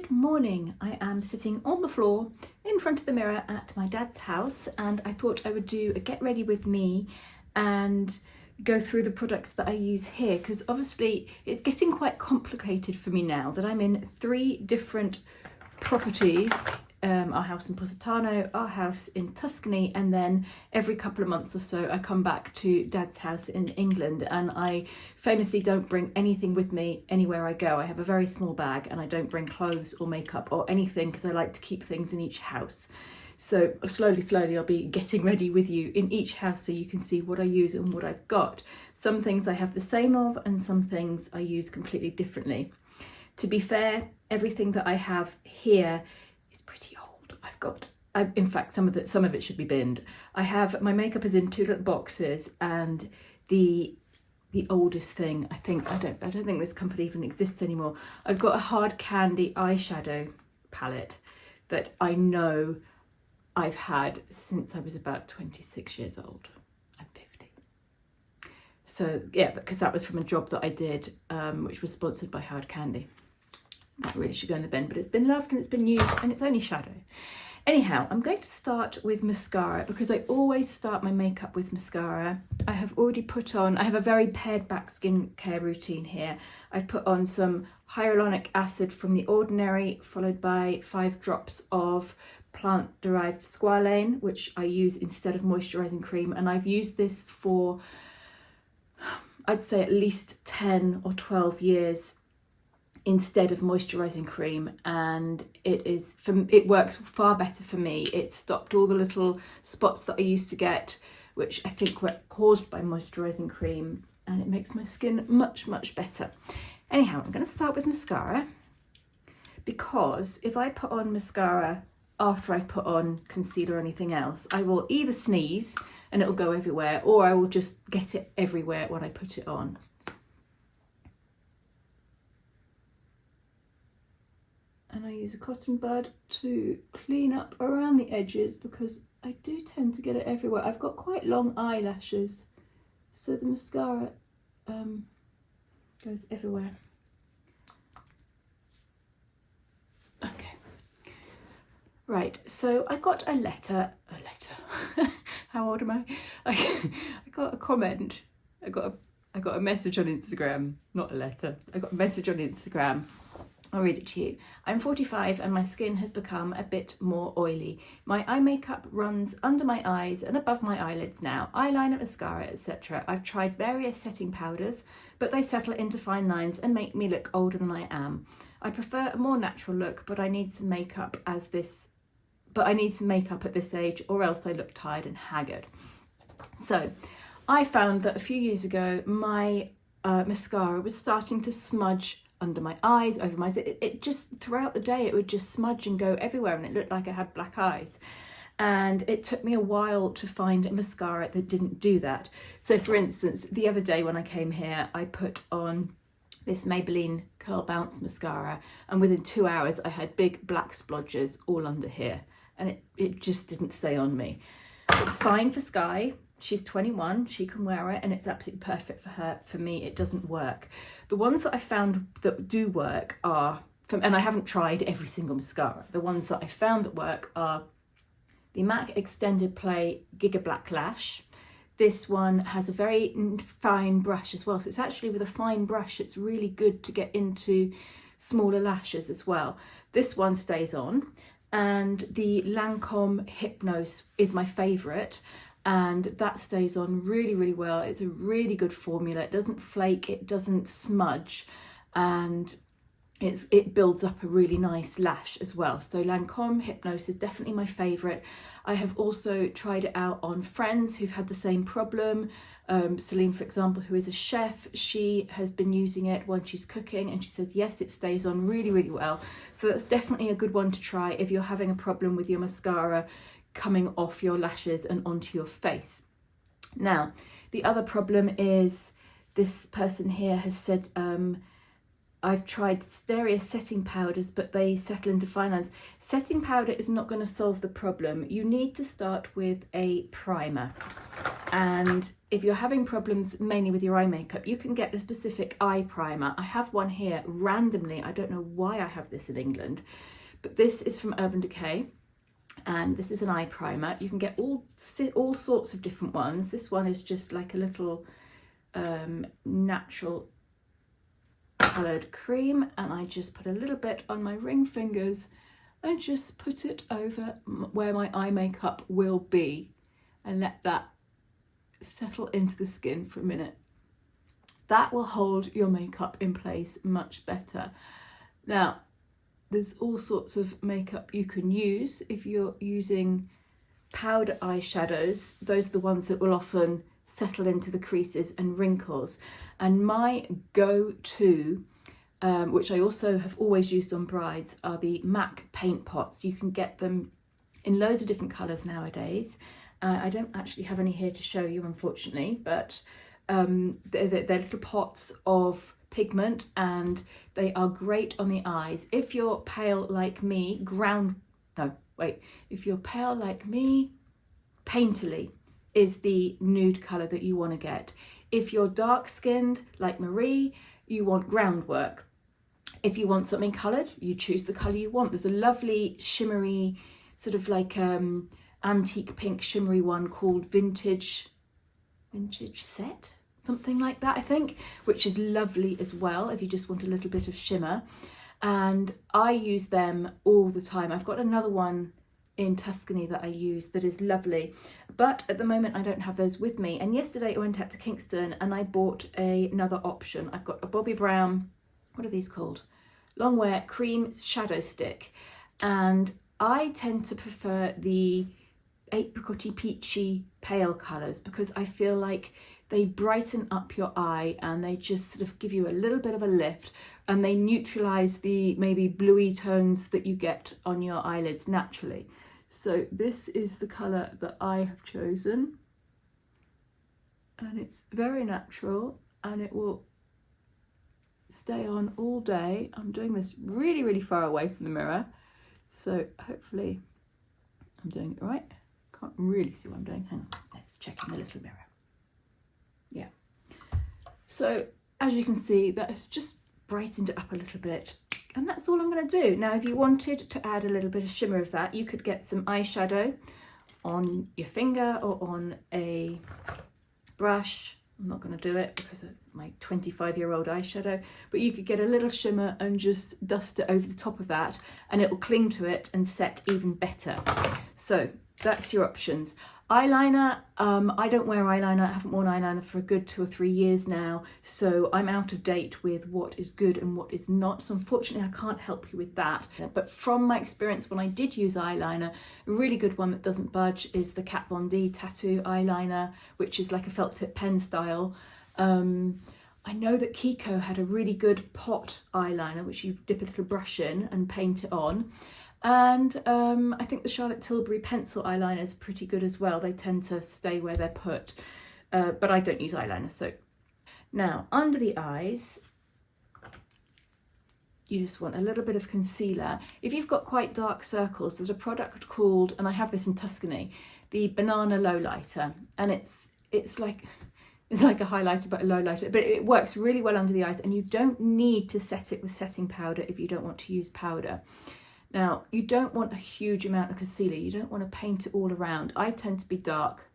Good morning. I am sitting on the floor in front of the mirror at my dad's house, and I thought I would do a get ready with me and go through the products that I use here, because obviously it's getting quite complicated for me now that I'm in 3 different properties, our house in Positano, our house in Tuscany, and then every couple of months or so I come back to Dad's house in England, and I famously don't bring anything with me anywhere I go. I have a very small bag and I don't bring clothes or makeup or anything because I like to keep things in each house. So slowly I'll be getting ready with you in each house so you can see what I use and what I've got. Some things I have the same of and some things I use completely differently. To be fair, everything that I have here is pretty old. In fact, some of it should be binned. My makeup is in 2 little boxes, and the oldest thing, I don't think this company even exists anymore. I've got a hard candy eyeshadow palette that I know I've had since I was about 26 years old. I'm 50. So yeah, because that was from a job that I did, which was sponsored by Hard Candy. That really should go in the bin, but it's been loved and it's been used, and it's only shadow. Anyhow, I'm going to start with mascara because I always start my makeup with mascara. I have a very pared back skincare routine here. I've put on some hyaluronic acid from The Ordinary, followed by 5 drops of plant-derived squalane, which I use instead of moisturising cream. And I've used this for, I'd say, at least 10 or 12 years instead of moisturising cream, and it works far better for me. It stopped all the little spots that I used to get, which I think were caused by moisturising cream, and it makes my skin much better. Anyhow, I'm going to start with mascara, because if I put on mascara after I've put on concealer or anything else, I will either sneeze and it'll go everywhere, or I will just get it everywhere when I put it on. And I use a cotton bud to clean up around the edges because I do tend to get it everywhere. I've got quite long eyelashes, so the mascara goes everywhere. Okay. Right, so I got a letter. How old am I? I got a comment. I got a message on Instagram, not a letter. I got a message on Instagram. I'll read it to you. I'm 45 and my skin has become a bit more oily. My eye makeup runs under my eyes and above my eyelids now. Eyeliner, mascara, etc. I've tried various setting powders, but they settle into fine lines and make me look older than I am. I prefer a more natural look, but I need some makeup at this age, or else I look tired and haggard. So I found that a few years ago my mascara was starting to smudge under my eyes, over my eyes. It just, throughout the day, it would just smudge and go everywhere, and it looked like I had black eyes. And it took me a while to find a mascara that didn't do that. So for instance, the other day when I came here, I put on this Maybelline Curl Bounce mascara, and within 2 hours I had big black splodges all under here, and it just didn't stay on me. It's fine for Sky. She's 21, she can wear it, and it's absolutely perfect for her. For me, it doesn't work. The ones that I found that do work are, and I haven't tried every single mascara, the ones that I found that work are the MAC Extended Play Giga Black Lash. This one has a very fine brush as well, so it's actually with a fine brush, it's really good to get into smaller lashes as well. This one stays on, and the Lancome Hypnose is my favourite. And that stays on really well. It's a really good formula. It doesn't flake, it doesn't smudge, and it builds up a really nice lash as well. So Lancome Hypnose is definitely my favourite. I have also tried it out on friends who've had the same problem. Celine, for example, who is a chef, she has been using it when she's cooking, and she says yes, it stays on really well. So that's definitely a good one to try if you're having a problem with your mascara coming off your lashes and onto your face. Now, the other problem is, this person here has said I've tried various setting powders, but they settle into fine lines. Setting powder is not going to solve the problem. You need to start with a primer. And if you're having problems mainly with your eye makeup, you can get a specific eye primer. I have one here randomly. I don't know why I have this in England, but this is from Urban Decay. And this is an eye primer. You can get all sorts of different ones. This one is just like a little natural coloured cream, and I just put a little bit on my ring fingers and just put it over where my eye makeup will be and let that settle into the skin for a minute. That will hold your makeup in place much better. Now, there's all sorts of makeup you can use. If you're using powder eyeshadows, those are the ones that will often settle into the creases and wrinkles. And my go-to, which I also have always used on brides, are the MAC paint pots. You can get them in loads of different colours nowadays. I don't actually have any here to show you, unfortunately, but they're little pots of pigment, and they are great on the eyes. If you're pale like me, if you're pale like me, Painterly is the nude colour that you want to get. If you're dark skinned like Marie, you want Groundwork. If you want something coloured, you choose the colour you want. There's a lovely shimmery, sort of like antique pink shimmery one called Vintage Set, something like that, I think, which is lovely as well if you just want a little bit of shimmer. And I use them all the time. I've got another one in Tuscany that I use that is lovely, but at the moment I don't have those with me. And yesterday I went out to Kingston and I bought another option. I've got a Bobbi Brown, what are these called? Longwear Cream Shadow Stick, and I tend to prefer the apricot-y, peachy, pale colours because I feel like they brighten up your eye and they just sort of give you a little bit of a lift, and they neutralise the maybe bluey tones that you get on your eyelids naturally. So this is the colour that I have chosen, and it's very natural and it will stay on all day. I'm doing this really, really far away from the mirror, so hopefully I'm doing it right. Can't really see what I'm doing. Hang on, let's check in the little mirror. Yeah. So as you can see, that has just brightened it up a little bit. And that's all I'm going to do. Now, if you wanted to add a little bit of shimmer of that, you could get some eyeshadow on your finger or on a brush. I'm not going to do it because of my 25-year-old eyeshadow, but you could get a little shimmer and just dust it over the top of that, and it will cling to it and set even better. So that's your options. Eyeliner, I don't wear eyeliner. I haven't worn eyeliner for a good 2 or 3 years now, so I'm out of date with what is good and what is not. So unfortunately, I can't help you with that. But from my experience, when I did use eyeliner, a really good one that doesn't budge is the Kat Von D tattoo eyeliner, which is like a felt tip pen style. I know that Kiko had a really good pot eyeliner, which you dip a little brush in and paint it on. And I think the Charlotte Tilbury pencil eyeliner is pretty good as well. They tend to stay where they're put, but I don't use eyeliner. So now under the eyes, you just want a little bit of concealer. If you've got quite dark circles, there's a product called, and I have this in Tuscany, the Banana Lowlighter, and it's like a highlighter but a lowlighter, but it works really well under the eyes, and you don't need to set it with setting powder if you don't want to use powder. Now, you don't want a huge amount of concealer. You don't want to paint it all around. I tend to be dark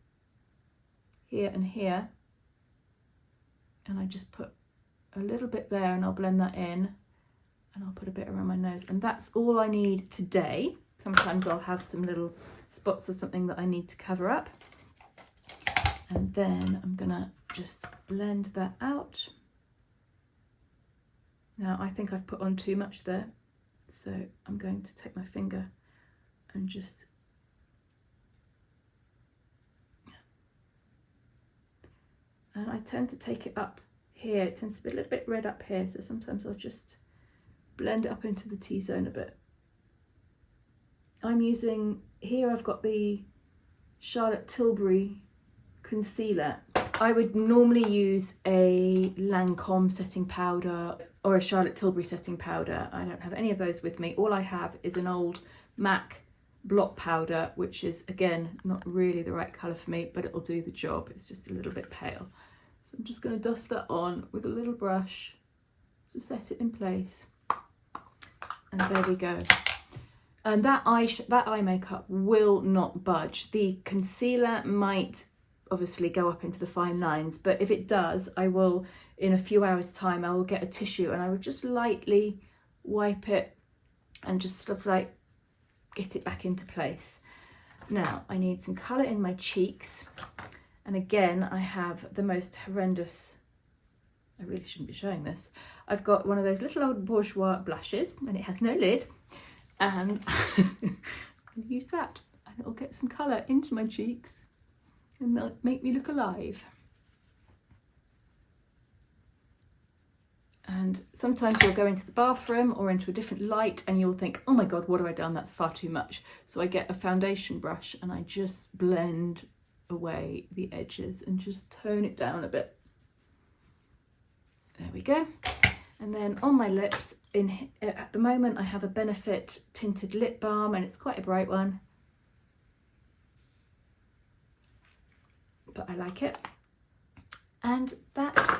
here and here. And I just put a little bit there and I'll blend that in. And I'll put a bit around my nose. And that's all I need today. Sometimes I'll have some little spots or something that I need to cover up. And then I'm going to just blend that out. Now, I think I've put on too much there. So I'm going to take my finger and just, and I tend to take it up here. It tends to be a little bit red up here, so sometimes I'll just blend it up into the T-zone a bit. I'm using, here I've got the Charlotte Tilbury concealer, I would normally use a Lancome setting powder or a Charlotte Tilbury setting powder. I don't have any of those with me. All I have is an old MAC blot powder, which is, again, not really the right colour for me, but it'll do the job. It's just a little bit pale. So I'm just going to dust that on with a little brush to set it in place. And there we go. And that eye makeup will not budge. The concealer might obviously go up into the fine lines, but if it does, I will, in a few hours time, I will get a tissue and I will just lightly wipe it and just sort of like get it back into place. Now I need some colour in my cheeks, and again I have the most horrendous, I really shouldn't be showing this, I've got one of those little old bourgeois blushes and it has no lid, and I'm going to use that and it'll get some colour into my cheeks and make me look alive. And sometimes you'll go into the bathroom or into a different light and you'll think, oh my God, what have I done? That's far too much. So I get a foundation brush and I just blend away the edges and just tone it down a bit. There we go. And then on my lips, at the moment I have a Benefit tinted lip balm and it's quite a bright one, but I like it. And that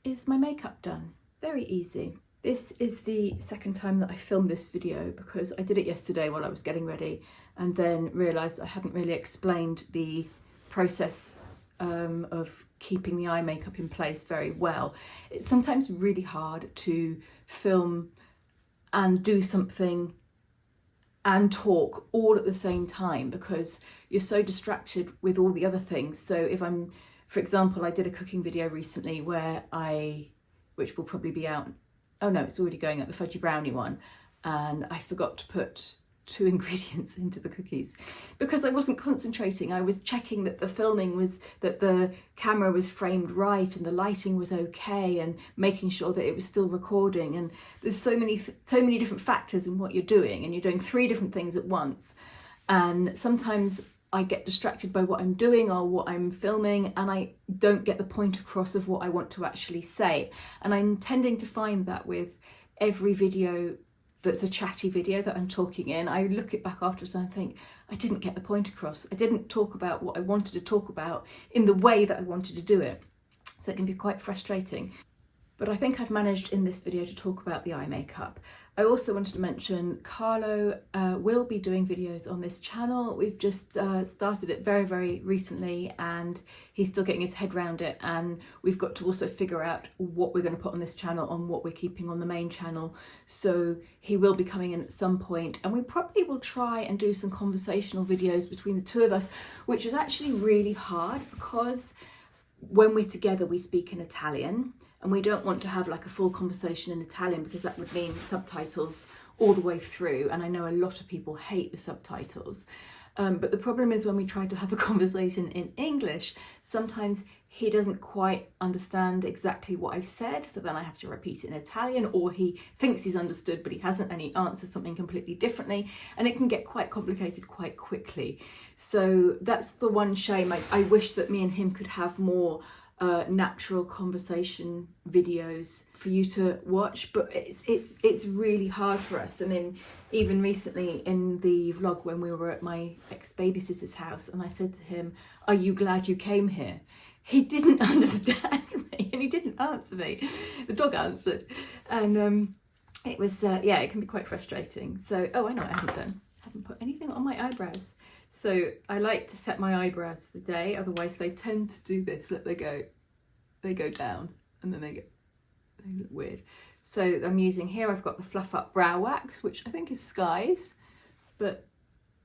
is my makeup done. Very easy. This is the second time that I filmed this video because I did it yesterday while I was getting ready and then realised I hadn't really explained the process of keeping the eye makeup in place very well. It's sometimes really hard to film and do something and talk all at the same time because you're so distracted with all the other things. So if I'm, for example, I did a cooking video recently where which will probably be out, oh no, it's already going out, the fudgy brownie one, and I forgot to put 2 ingredients into the cookies because I wasn't concentrating. I was checking that that the camera was framed right and the lighting was okay and making sure that it was still recording, and there's so many different factors in what you're doing and you're doing 3 different things at once, and sometimes I get distracted by what I'm doing or what I'm filming and I don't get the point across of what I want to actually say. And I'm tending to find that with every video that's a chatty video that I'm talking in, I look it back afterwards and I think, I didn't get the point across. I didn't talk about what I wanted to talk about in the way that I wanted to do it. So it can be quite frustrating. But I think I've managed in this video to talk about the eye makeup. I also wanted to mention Carlo will be doing videos on this channel. We've just started it very, very recently and he's still getting his head around it, and we've got to also figure out what we're going to put on this channel and what we're keeping on the main channel. So he will be coming in at some point and we probably will try and do some conversational videos between the two of us, which is actually really hard because when we're together we speak in Italian. And we don't want to have like a full conversation in Italian because that would mean subtitles all the way through. And I know a lot of people hate the subtitles. But the problem is when we try to have a conversation in English, sometimes he doesn't quite understand exactly what I've said. So then I have to repeat it in Italian, or he thinks he's understood, but he hasn't, and he answers something completely differently. And it can get quite complicated quite quickly. So that's the one shame. I wish that me and him could have more natural conversation videos for you to watch, but it's really hard for us. I mean, even recently in the vlog when we were at my ex-babysitter's house and I said to him, are you glad you came here? He didn't understand me and he didn't answer me. The dog answered, and it was yeah, it can be quite frustrating. So I know what I haven't done. I haven't put anything on my eyebrows. So I like to set my eyebrows for the day, otherwise they tend to do this. Look, they go down and then they look weird. So I'm using here, I've got the Fluff Up Brow Wax, which I think is Skies, but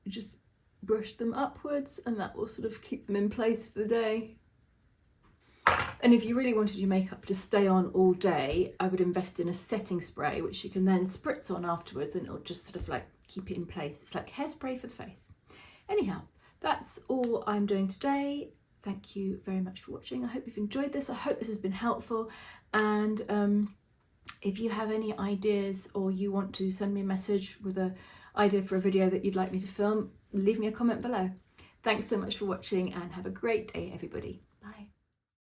just brush them upwards and that will sort of keep them in place for the day. And if you really wanted your makeup to stay on all day, I would invest in a setting spray, which you can then spritz on afterwards and it'll just sort of like keep it in place. It's like hairspray for the face. Anyhow, that's all I'm doing today. Thank you very much for watching. I hope you've enjoyed this. I hope this has been helpful. And if you have any ideas or you want to send me a message with an idea for a video that you'd like me to film, leave me a comment below. Thanks so much for watching and have a great day, everybody. Bye.